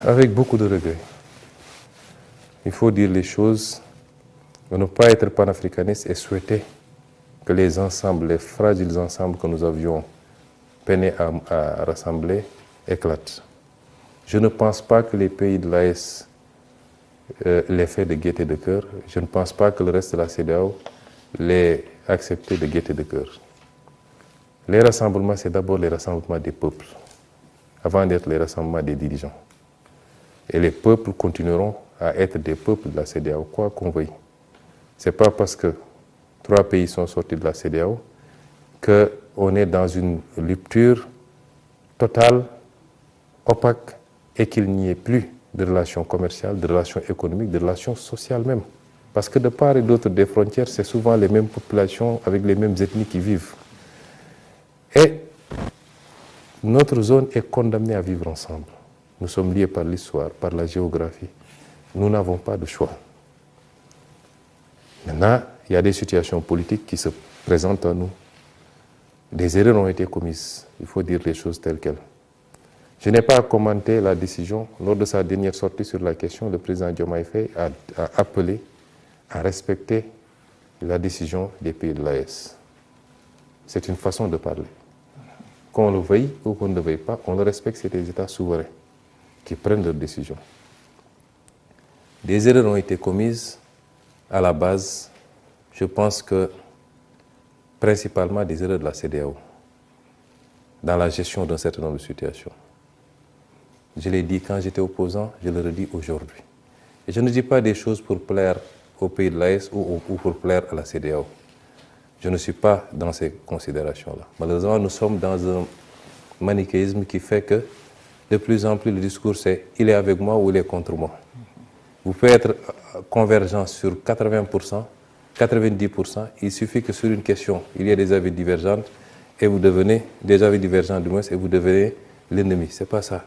Avec beaucoup de regrets. Il faut dire les choses, ne pas être panafricaniste et souhaiter que les ensembles, les fragiles ensembles que nous avions peiné à rassembler éclatent. Je ne pense pas que les pays de l'AES l'aient fait de gaieté de cœur. Je ne pense pas que le reste de la CEDEAO l'ait accepté de gaieté de cœur. Les rassemblements, c'est d'abord les rassemblements des peuples, avant d'être les rassemblements des dirigeants. Et les peuples continueront à être des peuples de la CEDEAO, quoi qu'on veuille. Ce n'est pas parce que 3 pays sont sortis de la CEDEAO qu'on est dans une rupture totale, opaque, et qu'il n'y ait plus de relations commerciales, de relations économiques, de relations sociales même. Parce que de part et d'autre des frontières, c'est souvent les mêmes populations avec les mêmes ethnies qui vivent. Et notre zone est condamnée à vivre ensemble. Nous sommes liés par l'histoire, par la géographie. Nous n'avons pas de choix. Maintenant, il y a des situations politiques qui se présentent à nous. Des erreurs ont été commises. Il faut dire les choses telles quelles. Je n'ai pas commenté la décision. Lors de sa dernière sortie sur la question, le président Diomaye Faye a appelé à respecter la décision des pays de l'AES. C'est une façon de parler. Qu'on le veuille ou qu'on ne le veuille pas, on le respecte, c'est des États souverains qui prennent leurs décisions. Des erreurs ont été commises à la base, je pense que principalement des erreurs de la CEDEAO dans la gestion d'un certain nombre de situations. Je l'ai dit quand j'étais opposant, je le redis aujourd'hui. Et je ne dis pas des choses pour plaire aux pays de l'AES ou pour plaire à la CEDEAO. Je ne suis pas dans ces considérations-là. Malheureusement, nous sommes dans un manichéisme qui fait que de plus en plus le discours c'est « il est avec moi ou il est contre moi ». Vous pouvez être convergent sur 80%, 90%, il suffit que sur une question, il y ait des avis divergents et vous devenez, des avis divergents du moins, et vous devenez l'ennemi. Ce n'est pas ça.